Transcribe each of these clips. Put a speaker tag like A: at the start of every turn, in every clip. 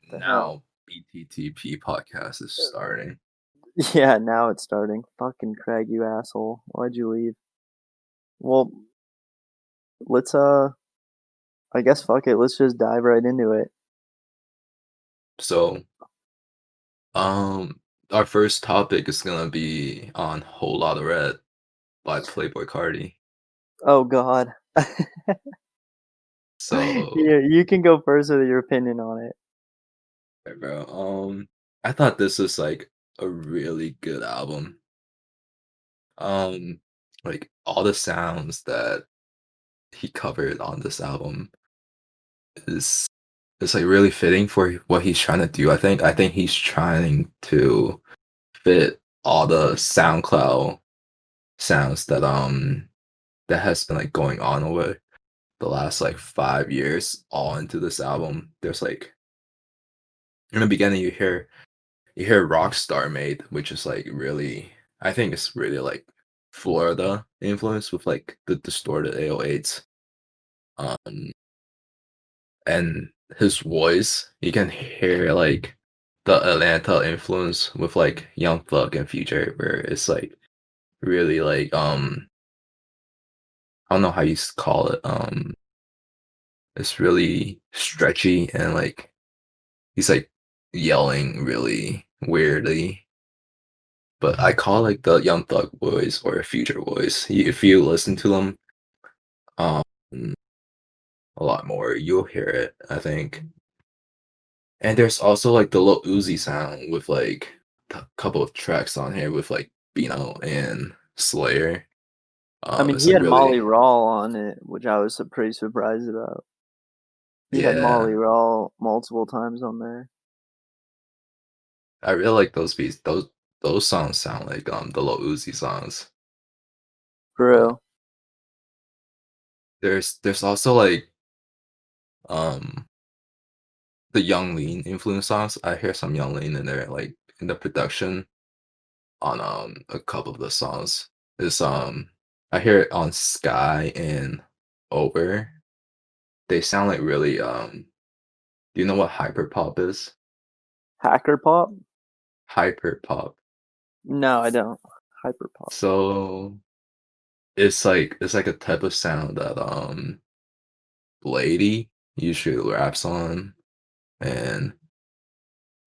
A: The hell?
B: Now BTTP podcast is starting.
A: Yeah, now it's starting. Fucking Craig, you asshole. Why'd you leave? Well, let's I guess fuck it, let's just dive right into it.
B: So, our first topic is gonna be on Whole Lotta Red by Playboi Carti.
A: Oh god.
B: So,
A: Yeah, you can go first with your opinion on it.
B: hey, bro, I thought this was like a really good album. Um, like all the sounds that he covered on this album is like really fitting for what he's trying to do. I think he's trying to fit all the SoundCloud sounds that has been like going on over the last like 5 years all into this album. There's like in the beginning you hear Rockstar Made, which is like really, I think it's really like Florida influence with like the distorted 808s. Um and his voice, you can hear like the Atlanta influence with like Young Thug and Future, where it's like really like I don't know how you call it. It's really stretchy and like he's like yelling really weirdly. But I call like the Young Thug voice or Future voice. If you listen to them um a lot more, you'll hear it, I think. And there's also like the Lil Uzi sound with like a couple of tracks on here with like Bino and Slayer.
A: I mean,
B: It's
A: he
B: like
A: had Molly
B: really,
A: Raw on it, which I was pretty surprised about. He had Molly
B: yeah.
A: Raw multiple times on there.
B: I really like those beats. Those songs sound like the Lil Uzi songs.
A: For
B: Uh,
A: real.
B: there's also like um the Young Lean influence songs. I hear some Young Lean in there, like in the production on a couple of the songs. Is I hear it on Sky and Over. They sound like really do you know what hyper pop is?
A: Hacker Pop?
B: Hyper pop.
A: No, I don't. Hyper Pop.
B: So it's like a type of sound that Lady usually raps on, and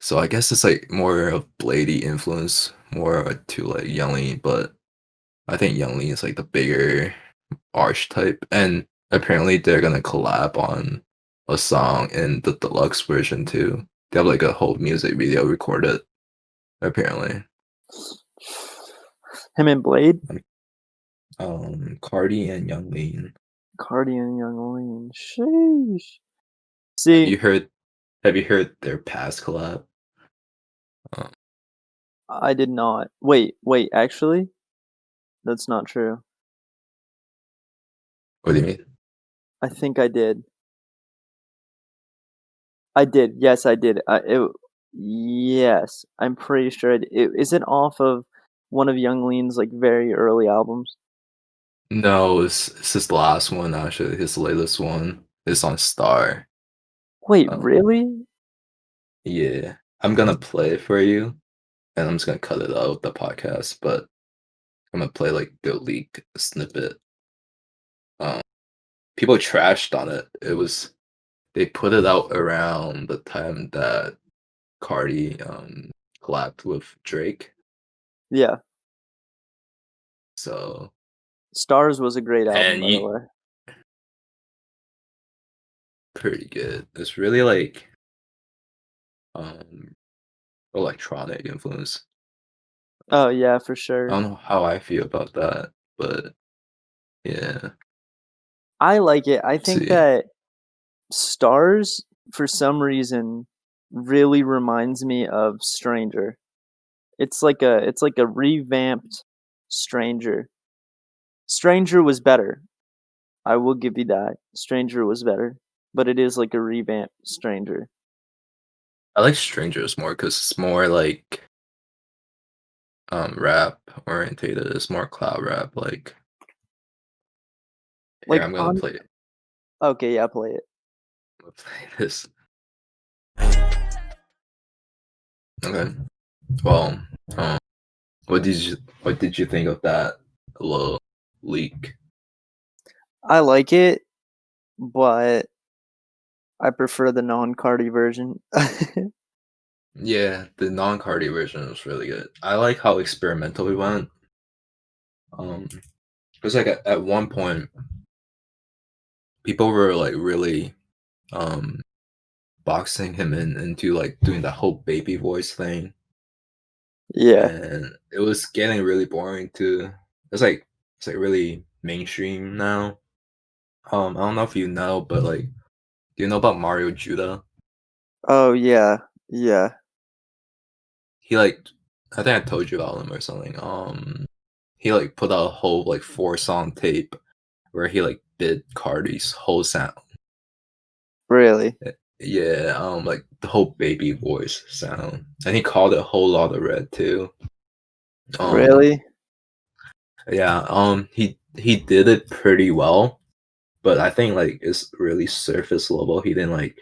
B: so I guess it's like more of Blady influence, more to like Young Lean, but I think Young Lean is like the bigger archetype, and apparently they're gonna collab on a song in the deluxe version too. They have like a whole music video recorded, apparently.
A: Him and Blade?
B: Cardi and Young Lean.
A: Cardi and Young Lean. Sheesh.
B: Have
A: See,
B: you heard? Have you heard their past collab? Um,
A: I did not. Wait, actually? That's not true.
B: what do you mean?
A: I think I did. I did. Yes, I did. Yes, I'm pretty sure is it off of one of Young Lean's like very early albums?
B: No, it's his last one actually. His latest one is on Star.
A: Wait,
B: Um,
A: really?
B: yeah, I'm gonna play it for you, and I'm just gonna cut it out of the podcast. But I'm gonna play like the leak snippet. Um, People trashed on it. They put it out around the time that Cardi collabed with Drake.
A: Yeah.
B: So
A: Stars was a great album,
B: and
A: by the
B: you
A: way.
B: pretty good. It's really like um electronic influence.
A: Oh yeah, for
B: I
A: sure.
B: don't know how I feel about that, but yeah.
A: I like it. I think
B: See,
A: that Stars, for some reason, really reminds me of Stranger. It's like a revamped Stranger. Stranger was better. I will give you that. Stranger was better, but it is like a revamped Stranger.
B: I like Strangers more because it's more like rap orientated. It's more cloud rap. Like here,
A: Like
B: I'm gonna
A: on
B: play.
A: Okay, yeah, play it.
B: I'm gonna play this. Okay. Well, um, what did you think of that little leak?
A: I like it, but I prefer the non-Cardi version.
B: Yeah, the non-Cardi version was really good. I like how experimental we went. Because like at one point, people were like really um boxing him into like doing the whole baby voice thing,
A: Yeah.
B: and it was getting really boring too. It's like really mainstream now. I don't know if you know, but like, do you know about Mario Judah?
A: Oh, yeah. Yeah.
B: He like, I think I told you about him or something. He like put out a whole like 4 song tape where he like did Cardi's whole sound.
A: Really?
B: Yeah, like the whole baby voice sound, and he called it a whole lot of red too. Um,
A: Really?
B: yeah, he did it pretty well, but I think like it's really surface level. He didn't like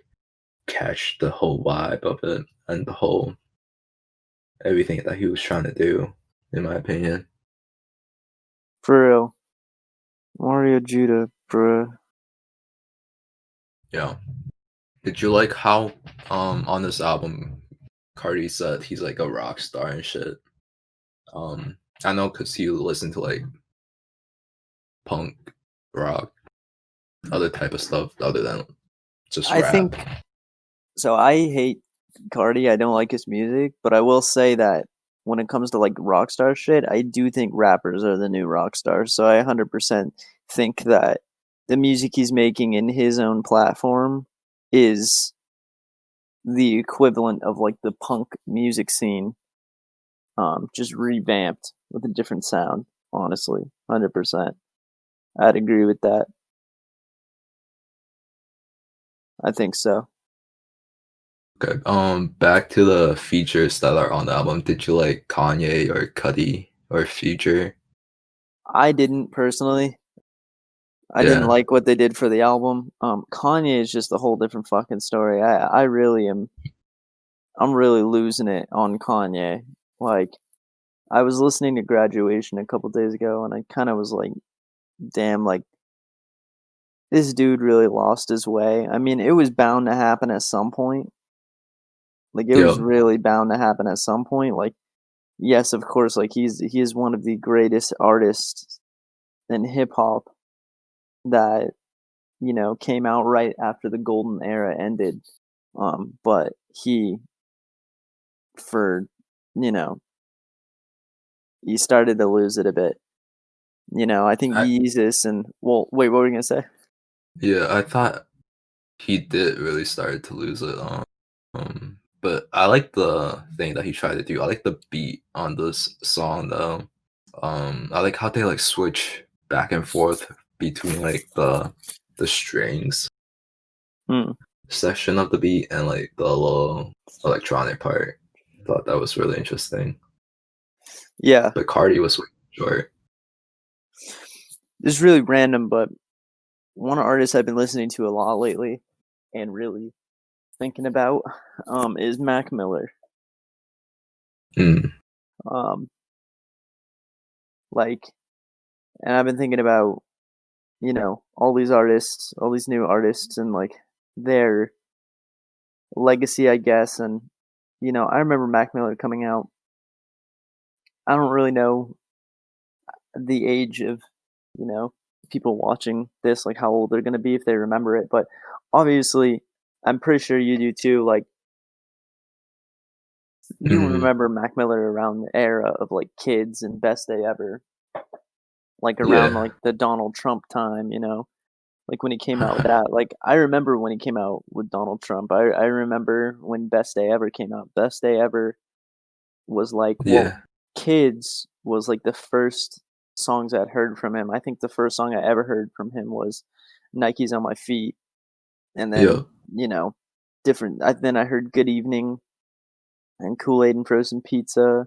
B: catch the whole vibe of it and the whole everything that he was trying to do, in my opinion.
A: For real. Mario Judah, bruh.
B: Yeah. Did you like how on this album Cardi said he's like a rock star and shit? Um, I know because he listened to like punk, rock, other type of stuff other than just
A: I
B: rap.
A: think so. I hate Cardi. I don't like his music, but I will say that when it comes to like rock star shit, I do think rappers are the new rock stars. So I 100% think that the music he's making in his own platform is the equivalent of like the punk music scene, just revamped with a different sound. Honestly, 100%. I'd agree with that. I think so.
B: Okay. Back to the features that are on the album. Did you like Kanye or Cudi or Future?
A: I didn't personally. I didn't
B: Yeah.
A: like what they did for the album. Kanye is just a whole different fucking story. I really am. I'm really losing it on Kanye. Like, I was listening to Graduation a couple days ago, and I kind of was like, "Damn, like this dude really lost his way." I mean, it was bound to happen at some point. Like, it was
B: Yep.
A: really bound to happen at some point. Like, yes, of course, like he is one of the greatest artists in hip hop that came out right after the golden era ended. But he, for, you know, he started to lose it a bit. I think
B: I
A: Yeezus and, well, wait, what were you gonna say?
B: yeah, I thought he did really start to lose it. But I like the thing that he tried to do. I like the beat on this song though. I like how they like switch back and forth between like the strings
A: Hmm.
B: section of the beat and like the little electronic part. Thought that was really interesting.
A: Yeah,
B: But Cardi was way short.
A: it's really random, but one artist I've been listening to a lot lately and really thinking about is Mac Miller.
B: Mm,
A: Um, like, and I've been thinking about all these artists, all these new artists, and like their legacy, I guess. And I remember Mac Miller coming out. I don't really know the age of you know people watching this, like how old they're gonna be if they remember it. But obviously, I'm pretty sure you do too. Like you
B: mhm.
A: remember Mac Miller around the era of like Kids and Best Day Ever, like around
B: Yeah.
A: like the Donald Trump time. Like when he came out with that. Like I remember when he came out with Donald Trump. I remember when Best Day Ever came out. Best Day Ever was like, well,
B: Yeah.
A: Kids was like the first songs I'd heard from him. I think the first song I ever heard from him was Nike's on My Feet. And then,
B: Yep.
A: different. Then I heard Good Evening and Kool-Aid and Frozen Pizza.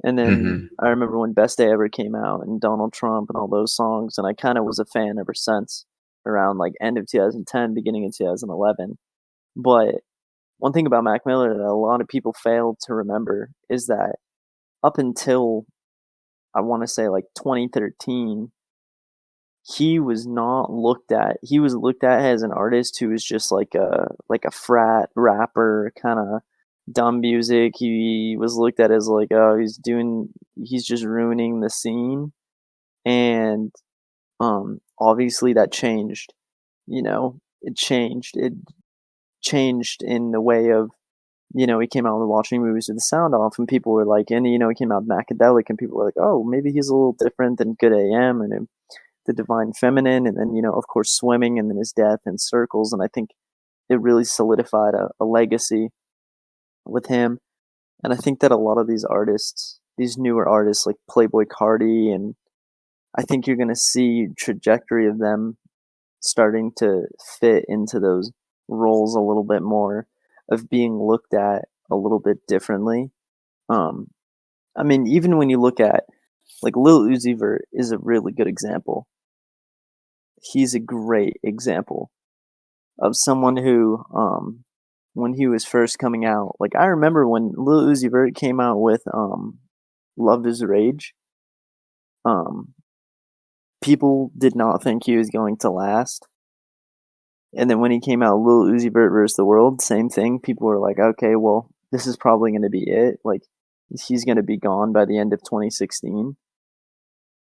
A: And then
B: Mhm.
A: I remember when Best Day Ever came out and Donald Trump and all those songs. And I kind of was a fan ever since around like end of 2010, beginning of 2011. But one thing about Mac Miller that a lot of people fail to remember is that up until, I wanna say, like, 2013, he was not looked at he was looked at as an artist who was just like a frat rapper, kinda dumb music. He was looked at as like, "Oh, he's just ruining the scene," and, obviously that changed, you know? It changed in the way of, he came out with Watching Movies with the Sound Off, and people were like, and, he came out with Macadelic, and people were like, "Oh, maybe he's a little different than Good AM," and The Divine Feminine, and then, of course, Swimming, and then his death and Circles, and I think it really solidified a legacy with him. And I think that a lot of these artists, these newer artists like Playboi Carti, and I think you're gonna see trajectory of them starting to fit into those roles a little bit more, of being looked at a little bit differently. Um, I mean, even when you look at, like, Lil Uzi Vert is a really good example. He's a great example of someone who, when he was first coming out, like, I remember when Lil Uzi Vert came out with, Love Is Rage, um, people did not think he was going to last. And then when he came out, Lil Uzi Vert versus the World, same thing. People were like, okay, well, this is probably going to be it. Like, he's going to be gone by the end of 2016.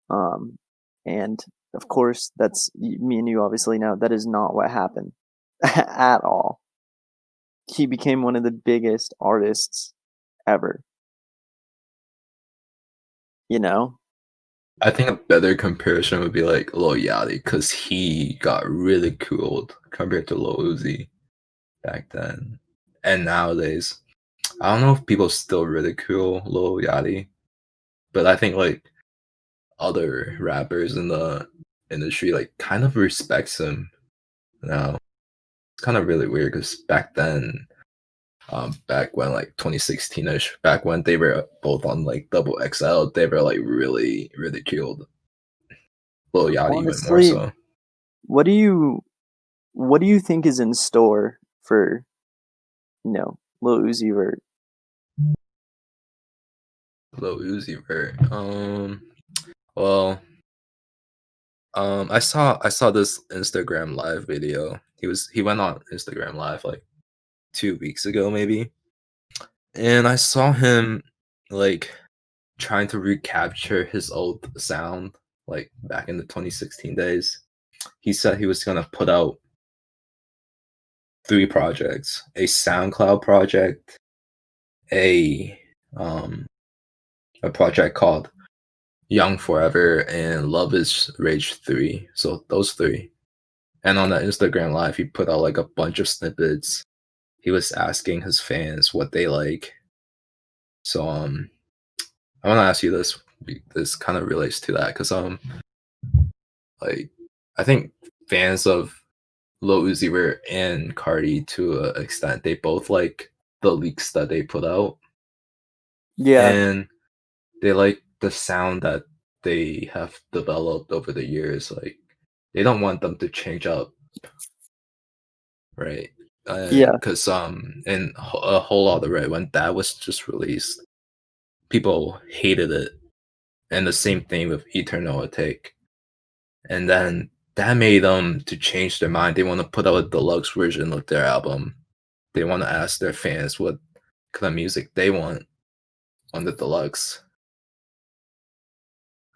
A: Um, and of course, me and you obviously know that is not what happened at all. He became one of the biggest artists ever, you know?
B: I think a better comparison would be like Lil Yachty, because he got really cooled compared to Lil Uzi back then. And nowadays, I don't know if people still ridicule Lil Yachty, but I think like other rappers in the industry like kind of respects him now. It's kind of really weird because back then, back when like 2016ish, back when they were both on like Double XL, they were like really ridiculed. Lil Yachty even more
A: Honestly,
B: so.
A: what do you what do you think is in store for, Lil Uzi Vert?
B: Lil Uzi Vert. Well, I saw this Instagram live video. He went on Instagram live like 2 weeks ago maybe, and I saw him like trying to recapture his old sound like back in the 2016 days. He said he was gonna put out 3 projects: a SoundCloud project, a um a project called Young Forever, and Love Is Rage 3. So those 3. And on the Instagram live, he put out like a bunch of snippets. He was asking his fans what they like. So I want to ask you this. This kind of relates to that because like I think fans of Lil Uzi Vert and Cardi to an extent, they both like the leaks that they put out,
A: Yeah,
B: and they like the sound that they have developed over the years. Like they don't want them to change up, right? And
A: yeah,
B: because in a whole lot of Red, when that was just released, people hated it, and the same thing with Eternal Take. And then that made them to change their mind. They want to put out a deluxe version of their album. They want to ask their fans what kind of music they want on the deluxe.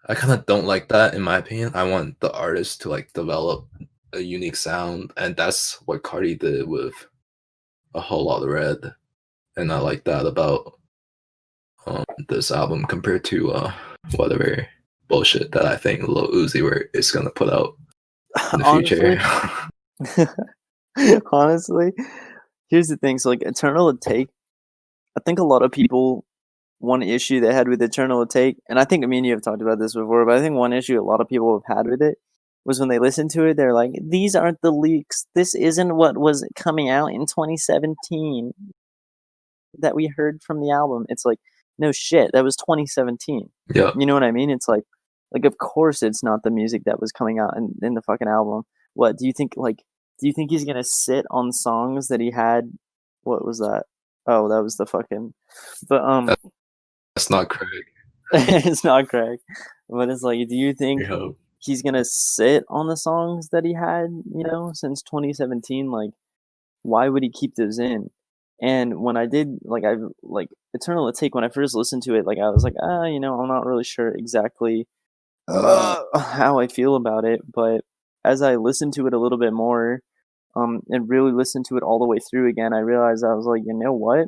B: I kind of don't like that in my opinion. I want the artist to like develop a unique sound, and that's what Cardi did with A Whole Lot of Red. And I like that about this album compared to whatever bullshit that I think Lil Uzi Vert is gonna put out in the future.
A: honestly, honestly, here's the thing. So, like, Eternal Take, I think a lot of people, one issue they had with Eternal Take, and I think me and you have talked about this before, but I think one issue a lot of people have had with it was when they listened to it, they're like, these aren't the leaks. This isn't what was coming out in 2017 that we heard from the album. It's like, no shit, that was 2017.
B: Yeah.
A: You know what I mean? It's like of course it's not the music that was coming out in the fucking album. What do you think? Like, do you think he's gonna sit on songs that he had What was that? Oh, that was the fucking. But
B: That's not Craig.
A: it's not Craig. But it's like, do you think
B: Yo,
A: he's gonna sit on the songs that he had, since 2017? Like, why would he keep those in? And when I did, like, I like Eternal Take when I first listened to it, like I was like, I'm not really sure exactly how I feel about it. But as I listened to it a little bit more, and really listened to it all the way through again, I realized I was like, you know what?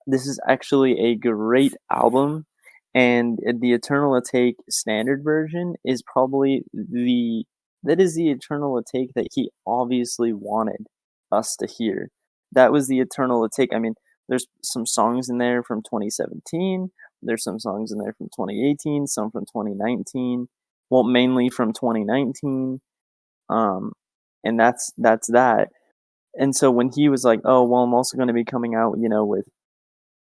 A: This is actually a great album, and the Eternal Take standard version is probably the Eternal Take that he obviously wanted us to hear. That was the Eternal Take. I mean, there's some songs in there from 2017. There's some songs in there from 2018. Some from 2019. Well, mainly from 2019. Um, and that's that. And so when he was like, "Oh, well, I'm also going to be coming out, with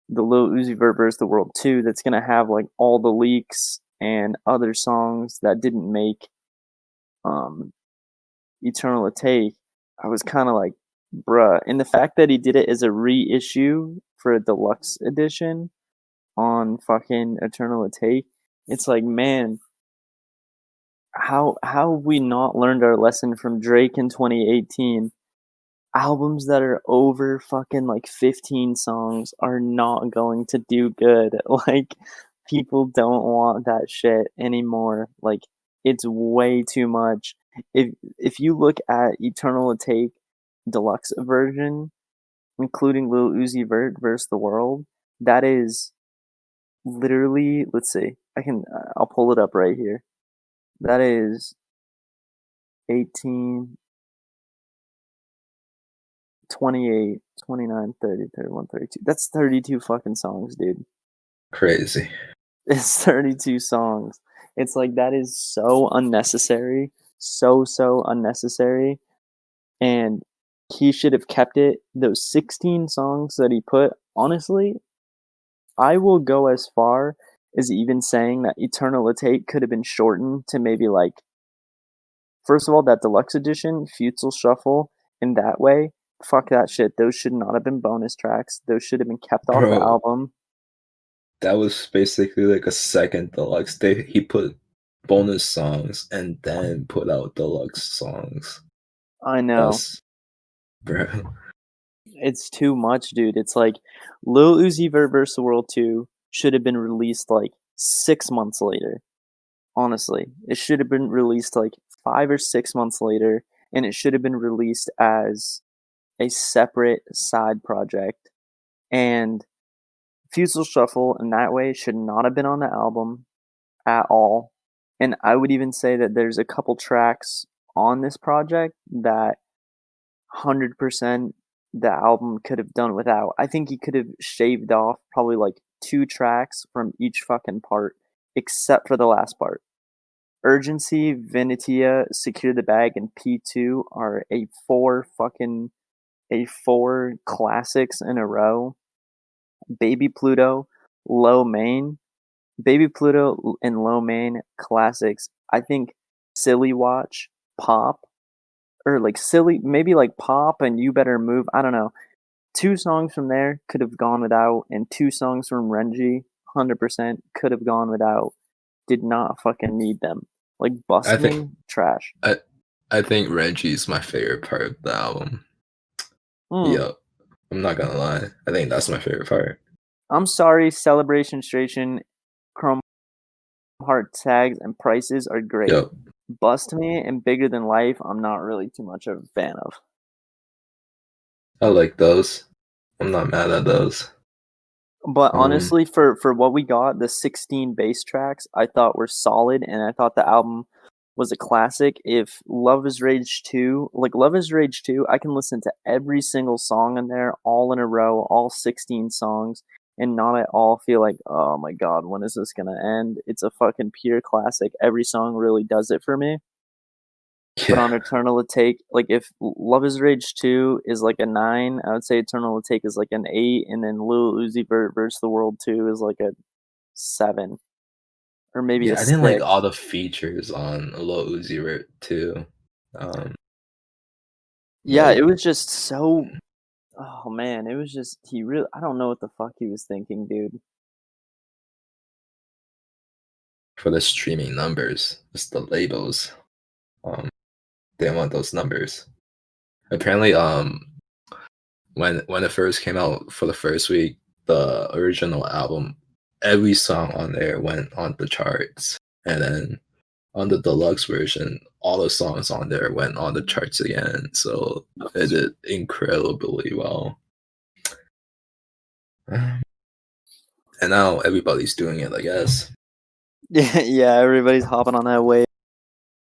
A: the Lil Uzi Vert vs. the World 2 that's gonna have like all the leaks and other songs that didn't make um Eternal Take," I was kinda like, bruh. And the fact that he did it as a reissue for a deluxe edition on fucking Eternal Take, it's like, man, how have we not learned our lesson from Drake in 2018? Albums that are over fucking like 15 songs are not going to do good. Like, people don't want that shit anymore. Like, it's way too much. If you look at Eternal Take deluxe version, including Lil Uzi Vert versus the World, that is literally, let's see. I'll pull it up right here. That is 18, 28, 29, 30, 31, 32. That's 32 fucking songs, dude.
B: crazy.
A: It's 32 songs. It's like, that is so unnecessary. So unnecessary. And he should have kept it. Those 16 songs that he put, honestly, I will go as far as even saying that Eternal Take could have been shortened to maybe like, first of all, that deluxe edition, Futsal Shuffle, in that way. Fuck that shit. Those should not have been bonus tracks. Those should have been kept off the
B: Bro,
A: album.
B: that was basically like a second deluxe. He put bonus songs and then put out deluxe songs.
A: I know.
B: That's bro.
A: It's too much, dude. It's like Lil Uzi Vert vs. the World 2 should have been released like 6 months later. Honestly, it should have been released like 5 or 6 months later, and it should have been released as a separate side project. And Futsal Shuffle in that way should not have been on the album at all. And I would even say that there's a couple tracks on this project that 100% the album could have done without. I think he could have shaved off probably like 2 tracks from each fucking part, except for the last part. Urgency, Venetia, Secure the Bag, and P2 are a four classics in a row. Baby Pluto, Low Main, Baby Pluto and Low Main classics. I think Silly Watch, Pop, or like Silly, maybe like Pop and You Better Move. I don't know. 2 songs from there could have gone without, and 2 songs from Renji, 100% could have gone without. Did not fucking need them. Like,
B: I
A: Bust
B: think
A: Me, trash.
B: I I think Reggie's my favorite part of the album.
A: Hmm.
B: Yup. I'm not gonna lie. I think that's my favorite part.
A: I'm sorry, Celebration Station, Chrome Heart tags, and prices are great.
B: Yup.
A: Bust Me and Bigger Than Life, I'm not really too much of a fan of.
B: I like those. I'm not mad at those.
A: But
B: Um,
A: honestly, for what we got, the 16 bass tracks I thought were solid, and I thought the album was a classic. If Love is Rage 2, like Love is Rage 2, I can listen to every single song in there all in a row, all 16 songs, and not at all feel like, oh my god, when is this gonna end? It's a fucking pure classic. Every song really does it for me. But on
B: yeah.
A: Eternal Take, like if Love is Rage 2 is like a 9, I would say Eternal Take is like an 8, and then Lil Uzi Vert vs. the World 2 is like a 7, or maybe a
B: Yeah, I didn't like
A: 6.
B: all the features on Lil Uzi Vert too. Um,
A: Yeah,
B: like
A: it was just so Oh man, it was just he really. I don't know what the fuck he was thinking, dude.
B: For the streaming numbers. It's the labels. Um, they want those numbers. Apparently, when it first came out for the first week, the original album, every song on there went on the charts, and then on the deluxe version, all the songs on there went on the charts again. So it did incredibly well. And now everybody's doing it, I guess.
A: Yeah, yeah. Everybody's hopping on that wave.